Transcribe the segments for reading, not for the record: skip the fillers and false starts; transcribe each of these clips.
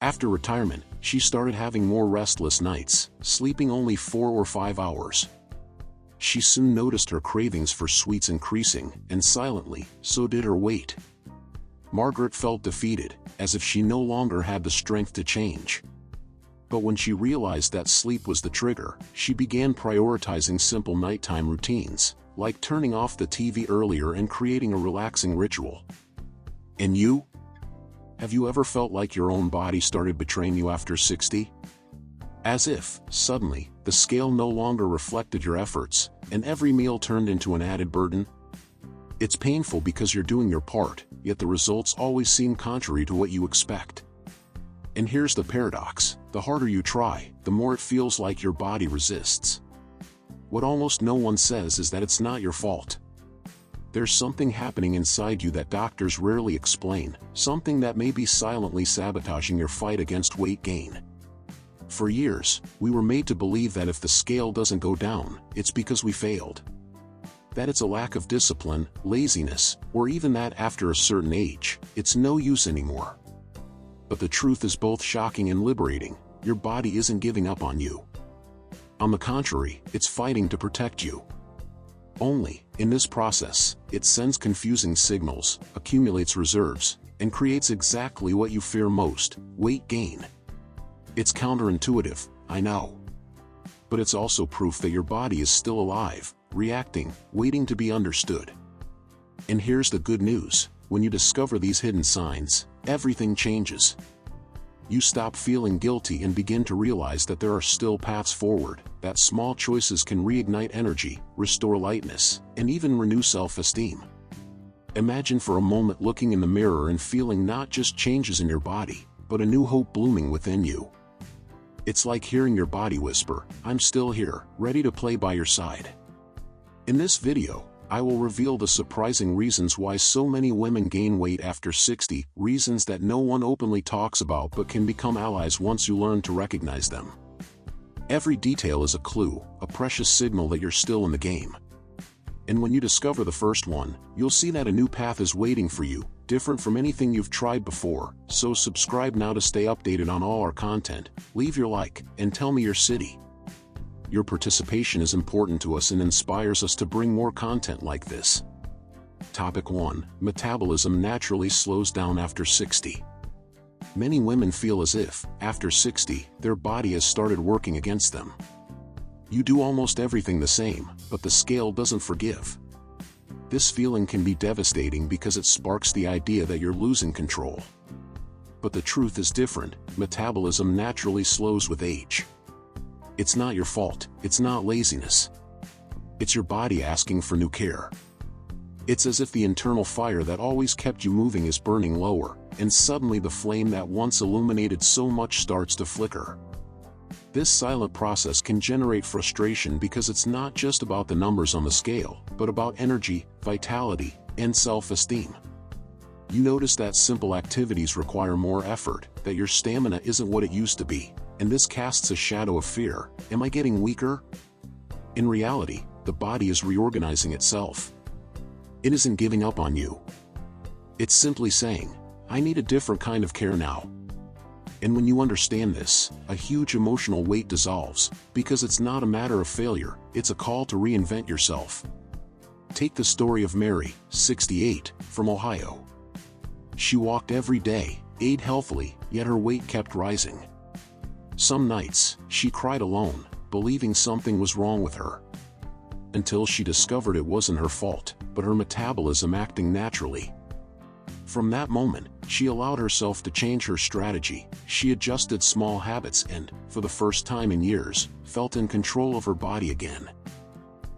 After retirement, she started having more restless nights, sleeping only 4 or 5 hours. She soon noticed her cravings for sweets increasing, and silently, so did her weight. Margaret felt defeated, as if she no longer had the strength to change. But when she realized that sleep was the trigger, she began prioritizing simple nighttime routines, like turning off the TV earlier and creating a relaxing ritual. And you? Have you ever felt like your own body started betraying you after 60? As if, suddenly, the scale no longer reflected your efforts, and every meal turned into an added burden? It's painful because you're doing your part, yet the results always seem contrary to what you expect. And here's the paradox: the harder you try, the more it feels like your body resists. What almost no one says is that it's not your fault. There's something happening inside you that doctors rarely explain, something that may be silently sabotaging your fight against weight gain. For years, we were made to believe that if the scale doesn't go down, it's because we failed. That it's a lack of discipline, laziness, or even that after a certain age, it's no use anymore. But the truth is both shocking and liberating: your body isn't giving up on you. On the contrary, it's fighting to protect you. Only, in this process, it sends confusing signals, accumulates reserves, and creates exactly what you fear most: weight gain. It's counterintuitive, I know. But it's also proof that your body is still alive, reacting, waiting to be understood. And here's the good news: when you discover these hidden signs, everything changes. You stop feeling guilty and begin to realize that there are still paths forward, that small choices can reignite energy, restore lightness, and even renew self-esteem. Imagine for a moment looking in the mirror and feeling not just changes in your body, but a new hope blooming within you. It's like hearing your body whisper, "I'm still here, ready to play by your side." In this video, I will reveal the surprising reasons why so many women gain weight after 60, reasons that no one openly talks about but can become allies once you learn to recognize them. Every detail is a clue, a precious signal that you're still in the game. And when you discover the first one, you'll see that a new path is waiting for you, different from anything you've tried before. So subscribe now to stay updated on all our content, leave your like, and tell me your city. Your participation is important to us and inspires us to bring more content like this. Topic 1. Metabolism naturally slows down after 60. Many women feel as if, after 60, their body has started working against them. You do almost everything the same, but the scale doesn't forgive. This feeling can be devastating because it sparks the idea that you're losing control. But the truth is different: metabolism naturally slows with age. It's not your fault, it's not laziness. It's your body asking for new care. It's as if the internal fire that always kept you moving is burning lower, and suddenly the flame that once illuminated so much starts to flicker. This silent process can generate frustration because it's not just about the numbers on the scale, but about energy, vitality, and self-esteem. You notice that simple activities require more effort, that your stamina isn't what it used to be, and this casts a shadow of fear. Am I getting weaker? In reality, the body is reorganizing itself. It isn't giving up on you. It's simply saying, "I need a different kind of care now." And when you understand this, a huge emotional weight dissolves, because it's not a matter of failure, it's a call to reinvent yourself. Take the story of Mary, 68, from Ohio. She walked every day, ate healthily, yet her weight kept rising. Some nights, she cried alone, believing something was wrong with her. Until she discovered it wasn't her fault, but her metabolism acting naturally. From that moment, she allowed herself to change her strategy. She adjusted small habits and, for the first time in years, felt in control of her body again.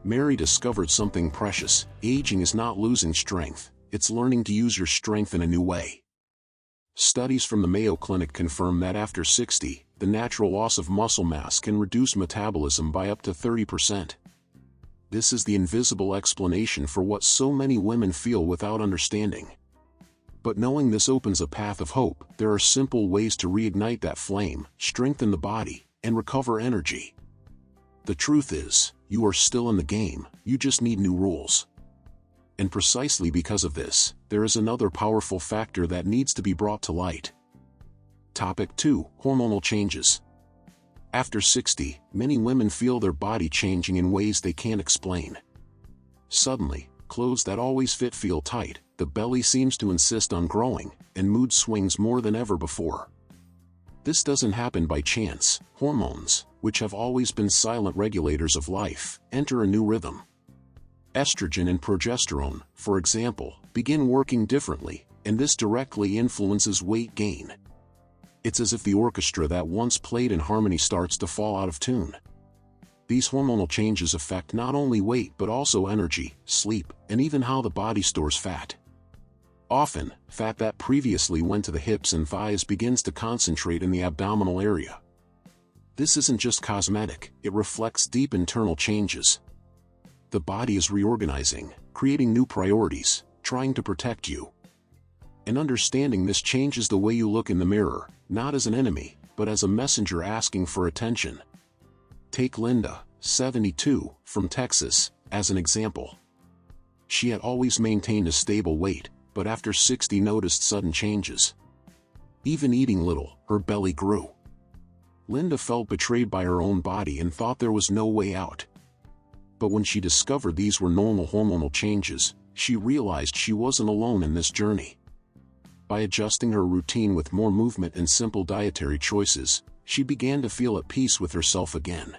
Mary discovered something precious: aging is not losing strength, it's learning to use your strength in a new way. Studies from the Mayo Clinic confirm that after 60, the natural loss of muscle mass can reduce metabolism by up to 30%. This is the invisible explanation for what so many women feel without understanding. But knowing this opens a path of hope. There are simple ways to reignite that flame, strengthen the body, and recover energy. The truth is, you are still in the game, you just need new rules. And precisely because of this, there is another powerful factor that needs to be brought to light. Topic 2. Hormonal changes. After 60, many women feel their body changing in ways they can't explain. Suddenly, clothes that always fit feel tight, the belly seems to insist on growing, and mood swings more than ever before. This doesn't happen by chance. Hormones, which have always been silent regulators of life, enter a new rhythm. Estrogen and progesterone, for example, begin working differently, and this directly influences weight gain. It's as if the orchestra that once played in harmony starts to fall out of tune. These hormonal changes affect not only weight but also energy, sleep, and even how the body stores fat. Often, fat that previously went to the hips and thighs begins to concentrate in the abdominal area. This isn't just cosmetic, it reflects deep internal changes. The body is reorganizing, creating new priorities, trying to protect you. And understanding this changes the way you look in the mirror, not as an enemy, but as a messenger asking for attention. Take Linda, 72, from Texas, as an example. She had always maintained a stable weight, but after 60 noticed sudden changes. Even eating little, her belly grew. Linda felt betrayed by her own body and thought there was no way out. But when she discovered these were normal hormonal changes, she realized she wasn't alone in this journey. By adjusting her routine with more movement and simple dietary choices, she began to feel at peace with herself again.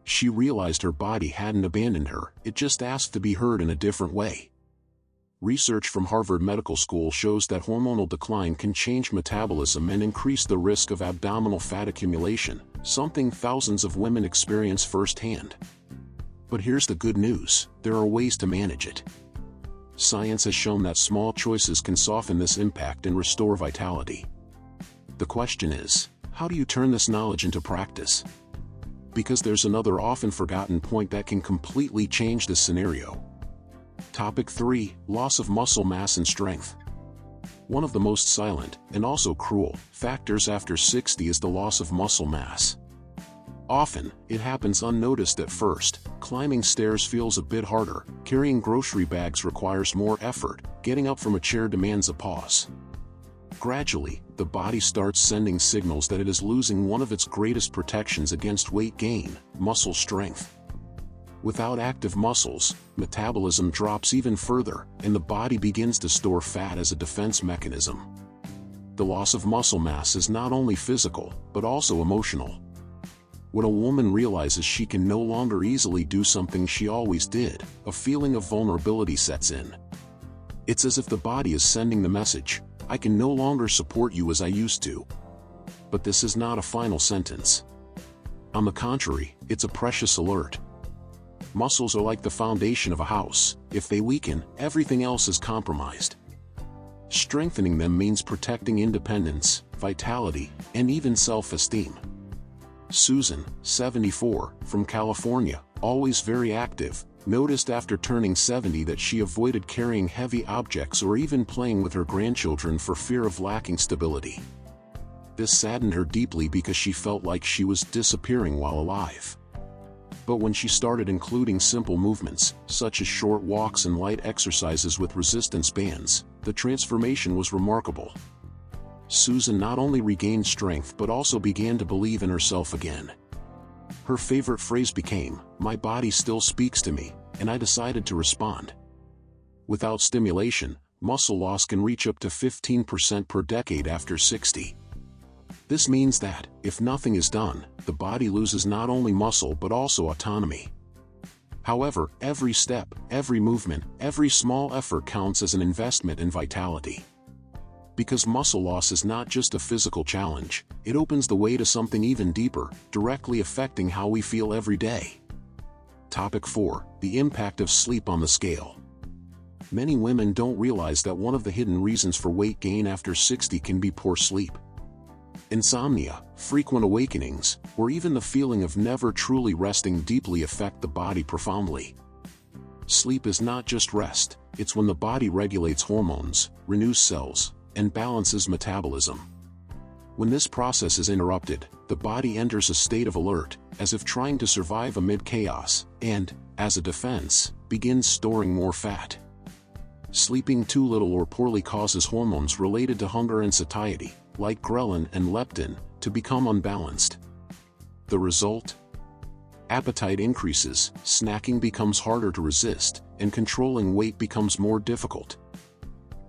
She realized her body hadn't abandoned her, it just asked to be heard in a different way. Research from Harvard Medical School shows that hormonal decline can change metabolism and increase the risk of abdominal fat accumulation, something thousands of women experience firsthand. But here's the good news, there are ways to manage it. Science has shown that small choices can soften this impact and restore vitality. The question is, how do you turn this knowledge into practice? Because there's another often forgotten point that can completely change this scenario. Topic 3. Loss of muscle mass and strength. One of the most silent, and also cruel, factors after 60 is the loss of muscle mass. Often, it happens unnoticed at first. Climbing stairs feels a bit harder, carrying grocery bags requires more effort, getting up from a chair demands a pause. Gradually, the body starts sending signals that it is losing one of its greatest protections against weight gain, muscle strength. Without active muscles, metabolism drops even further, and the body begins to store fat as a defense mechanism. The loss of muscle mass is not only physical, but also emotional. When a woman realizes she can no longer easily do something she always did, a feeling of vulnerability sets in. It's as if the body is sending the message, I can no longer support you as I used to. But this is not a final sentence. On the contrary, it's a precious alert. Muscles are like the foundation of a house. If they weaken, everything else is compromised. Strengthening them means protecting independence, vitality, and even self-esteem. Susan, 74, from California, always very active, noticed after turning 70 that she avoided carrying heavy objects or even playing with her grandchildren for fear of lacking stability. This saddened her deeply because she felt like she was disappearing while alive. But when she started including simple movements, such as short walks and light exercises with resistance bands, the transformation was remarkable. Susan not only regained strength but also began to believe in herself again. Her favorite phrase became, "My body still speaks to me," and I decided to respond. Without stimulation, muscle loss can reach up to 15% per decade after 60. This means that, if nothing is done, the body loses not only muscle but also autonomy. However, every step, every movement, every small effort counts as an investment in vitality. Because muscle loss is not just a physical challenge, it opens the way to something even deeper, directly affecting how we feel every day. Topic 4. The impact of sleep on the scale. Many women don't realize that one of the hidden reasons for weight gain after 60 can be poor sleep. Insomnia, frequent awakenings, or even the feeling of never truly resting deeply affect the body profoundly. Sleep is not just rest, it's when the body regulates hormones, renews cells, and balances metabolism. When this process is interrupted, the body enters a state of alert, as if trying to survive amid chaos, and, as a defense, begins storing more fat. Sleeping too little or poorly causes hormones related to hunger and satiety, like ghrelin and leptin, to become unbalanced. The result? Appetite increases, snacking becomes harder to resist, and controlling weight becomes more difficult.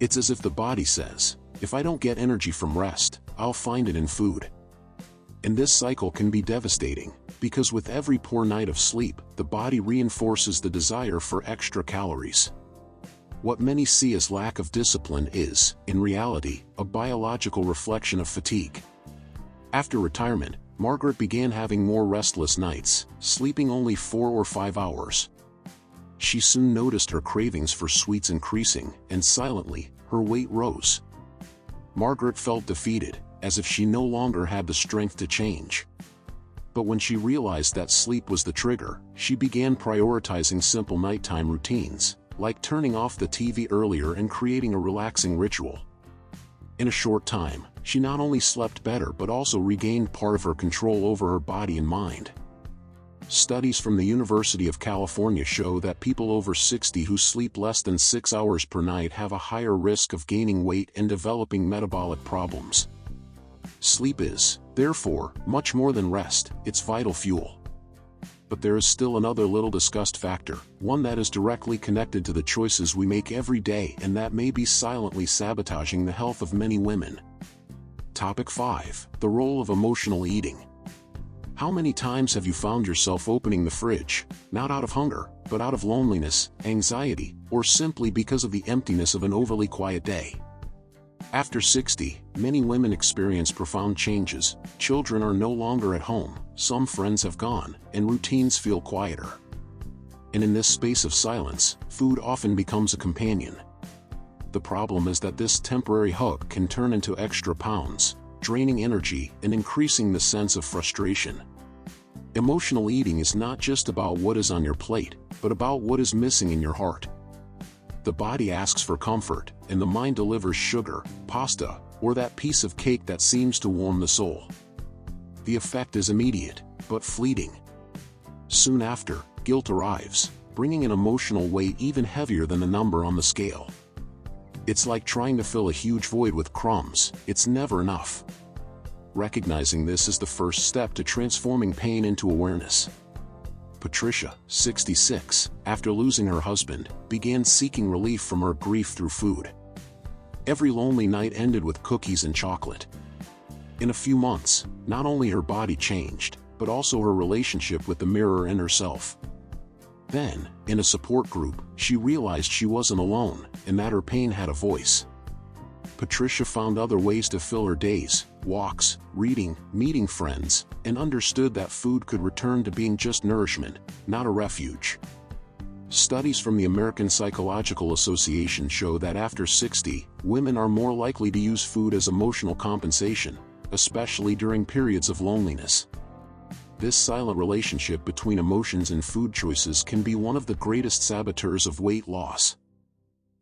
It's as if the body says, if I don't get energy from rest, I'll find it in food. And this cycle can be devastating, because with every poor night of sleep, the body reinforces the desire for extra calories. What many see as lack of discipline is, in reality, a biological reflection of fatigue. After retirement, Margaret began having more restless nights, sleeping only 4 or 5 hours. She soon noticed her cravings for sweets increasing, and silently, her weight rose. Margaret felt defeated, as if she no longer had the strength to change. But when she realized that sleep was the trigger, she began prioritizing simple nighttime routines, like turning off the TV earlier and creating a relaxing ritual. In a short time, she not only slept better but also regained part of her control over her body and mind. Studies from the University of California show that people over 60 who sleep less than 6 hours per night have a higher risk of gaining weight and developing metabolic problems. Sleep is, therefore, much more than rest, it's vital fuel. But there is still another little discussed factor, one that is directly connected to the choices we make every day and that may be silently sabotaging the health of many women. Topic 5. The role of emotional eating. How many times have you found yourself opening the fridge, not out of hunger, but out of loneliness, anxiety, or simply because of the emptiness of an overly quiet day? After 60, many women experience profound changes. Children are no longer at home, some friends have gone, and routines feel quieter. And in this space of silence, food often becomes a companion. The problem is that this temporary hug can turn into extra pounds, draining energy and increasing the sense of frustration. Emotional eating is not just about what is on your plate, but about what is missing in your heart. The body asks for comfort, and the mind delivers sugar, pasta, or that piece of cake that seems to warm the soul. The effect is immediate, but fleeting. Soon after, guilt arrives, bringing an emotional weight even heavier than the number on the scale. It's like trying to fill a huge void with crumbs, it's never enough. Recognizing this is the first step to transforming pain into awareness. Patricia, 66, after losing her husband, began seeking relief from her grief through food. Every lonely night ended with cookies and chocolate. In a few months, not only her body changed, but also her relationship with the mirror and herself. Then, in a support group, she realized she wasn't alone, and that her pain had a voice. Patricia found other ways to fill her days, walks, reading, meeting friends, and understood that food could return to being just nourishment, not a refuge. Studies from the American Psychological Association show that after 60, women are more likely to use food as emotional compensation, especially during periods of loneliness. This silent relationship between emotions and food choices can be one of the greatest saboteurs of weight loss.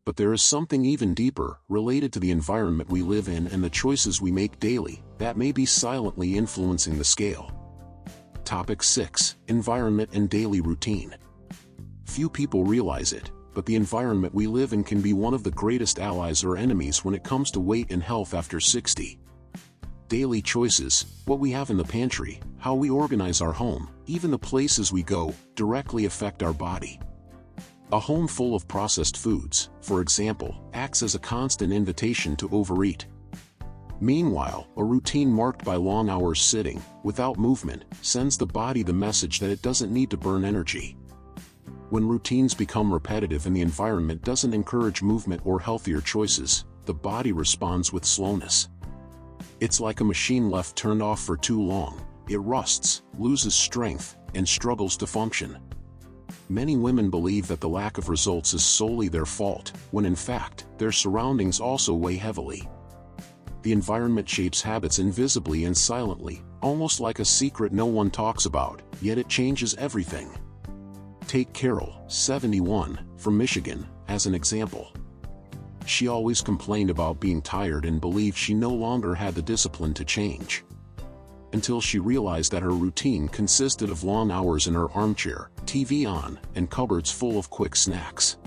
But there is something even deeper, related to the environment we live in and the choices we make daily, that may be silently influencing the scale. Topic 6. Environment and daily routine. Few people realize it, but the environment we live in can be one of the greatest allies or enemies when it comes to weight and health after 60. Daily choices, what we have in the pantry, how we organize our home, even the places we go, directly affect our body. A home full of processed foods, for example, acts as a constant invitation to overeat. Meanwhile, a routine marked by long hours sitting, without movement, sends the body the message that it doesn't need to burn energy. When routines become repetitive and the environment doesn't encourage movement or healthier choices, the body responds with slowness. It's like a machine left turned off for too long. It rusts, loses strength, and struggles to function. Many women believe that the lack of results is solely their fault, when in fact, their surroundings also weigh heavily. The environment shapes habits invisibly and silently, almost like a secret no one talks about, yet it changes everything. Take Carol, 71, from Michigan, as an example. She always complained about being tired and believed she no longer had the discipline to change. Until she realized that her routine consisted of long hours in her armchair, TV on, and cupboards full of quick snacks.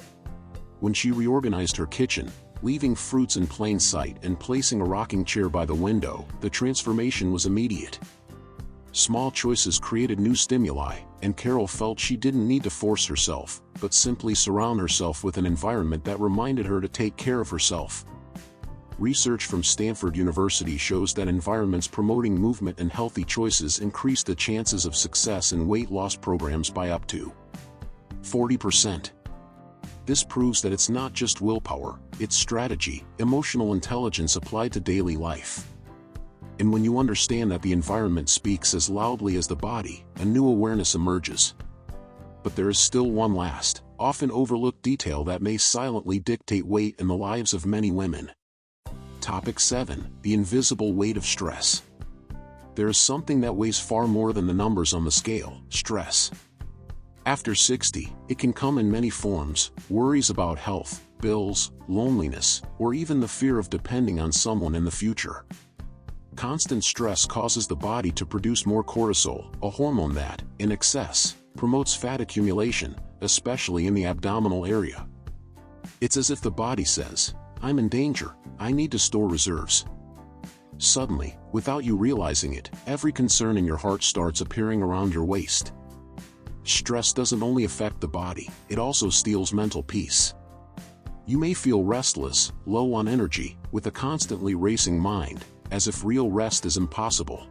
when she reorganized her kitchen, leaving fruits in plain sight and placing a rocking chair by the window, the transformation was immediate. Small choices created new stimuli, and Carol felt she didn't need to force herself, but simply surround herself with an environment that reminded her to take care of herself. Research from Stanford University shows that environments promoting movement and healthy choices increase the chances of success in weight loss programs by up to 40%. This proves that it's not just willpower, it's strategy, emotional intelligence applied to daily life. And when you understand that the environment speaks as loudly as the body, a new awareness emerges. But there is still one last, often overlooked detail that may silently dictate weight in the lives of many women. Topic 7. The invisible weight of stress. There is something that weighs far more than the numbers on the scale: stress. After 60, it can come in many forms: worries about health, bills, loneliness, or even the fear of depending on someone in the future. Constant stress causes the body to produce more cortisol, a hormone that, in excess, promotes fat accumulation, especially in the abdominal area. It's as if the body says, "I'm in danger, I need to store reserves." Suddenly, without you realizing it, every concern in your heart starts appearing around your waist. Stress doesn't only affect the body, it also steals mental peace. You may feel restless, low on energy, with a constantly racing mind, as if real rest is impossible.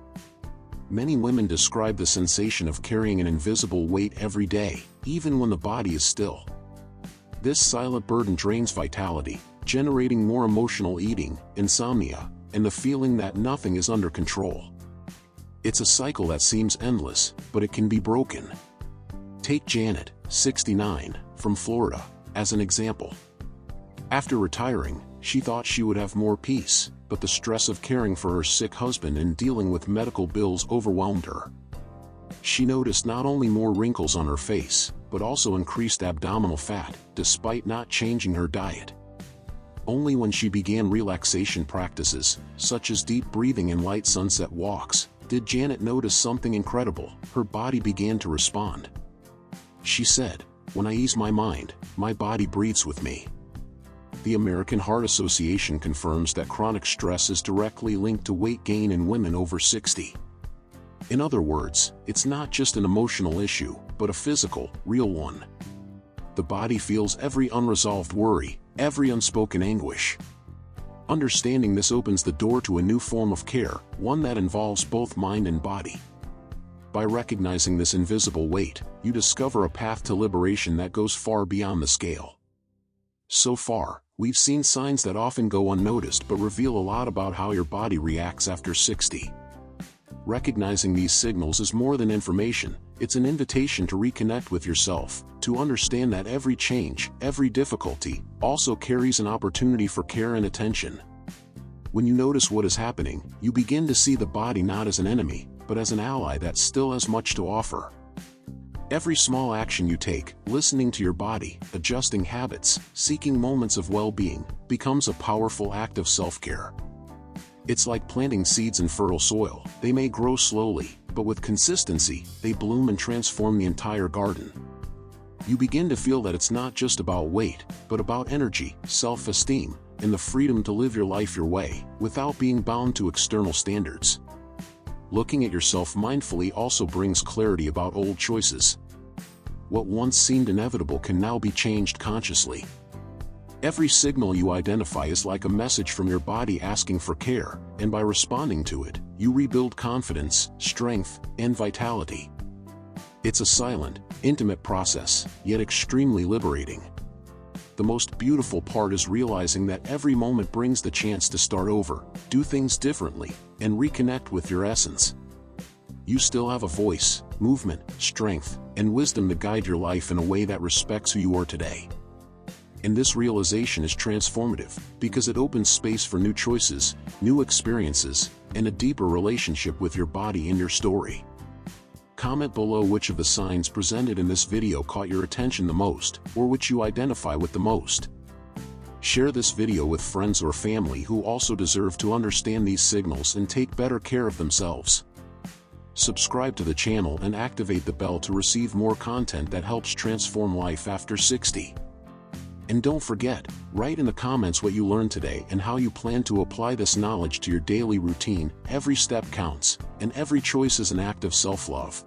Many women describe the sensation of carrying an invisible weight every day, even when the body is still. This silent burden drains vitality, generating more emotional eating, insomnia, and the feeling that nothing is under control. It's a cycle that seems endless, but it can be broken. Take Janet, 69, from Florida, as an example. After retiring, she thought she would have more peace, but the stress of caring for her sick husband and dealing with medical bills overwhelmed her. She noticed not only more wrinkles on her face, but also increased abdominal fat, despite not changing her diet. Only when she began relaxation practices, such as deep breathing and light sunset walks, did Janet notice something incredible. Her body began to respond. She said, "When I ease my mind, my body breathes with me." The American Heart Association confirms that chronic stress is directly linked to weight gain in women over 60. In other words, it's not just an emotional issue, but a physical, real one. The body feels every unresolved worry, every unspoken anguish. Understanding this opens the door to a new form of care, one that involves both mind and body. By recognizing this invisible weight, you discover a path to liberation that goes far beyond the scale. So far, we've seen signs that often go unnoticed but reveal a lot about how your body reacts after 60. Recognizing these signals is more than information, it's an invitation to reconnect with yourself, to understand that every change, every difficulty, also carries an opportunity for care and attention. When you notice what is happening, you begin to see the body not as an enemy, but as an ally that still has much to offer. Every small action you take, listening to your body, adjusting habits, seeking moments of well-being, becomes a powerful act of self-care. It's like planting seeds in fertile soil. They may grow slowly, but with consistency, they bloom and transform the entire garden. You begin to feel that it's not just about weight, but about energy, self-esteem, and the freedom to live your life your way, without being bound to external standards. Looking at yourself mindfully also brings clarity about old choices. What once seemed inevitable can now be changed consciously. Every signal you identify is like a message from your body asking for care, and by responding to it, you rebuild confidence, strength, and vitality. It's a silent, intimate process, yet extremely liberating. The most beautiful part is realizing that every moment brings the chance to start over, do things differently, and reconnect with your essence. You still have a voice, movement, strength, and wisdom to guide your life in a way that respects who you are today. And this realization is transformative, because it opens space for new choices, new experiences, and a deeper relationship with your body and your story. Comment below which of the signs presented in this video caught your attention the most, or which you identify with the most. Share this video with friends or family who also deserve to understand these signals and take better care of themselves. Subscribe to the channel and activate the bell to receive more content that helps transform life after 60. And don't forget, write in the comments what you learned today and how you plan to apply this knowledge to your daily routine. Every step counts, and every choice is an act of self-love.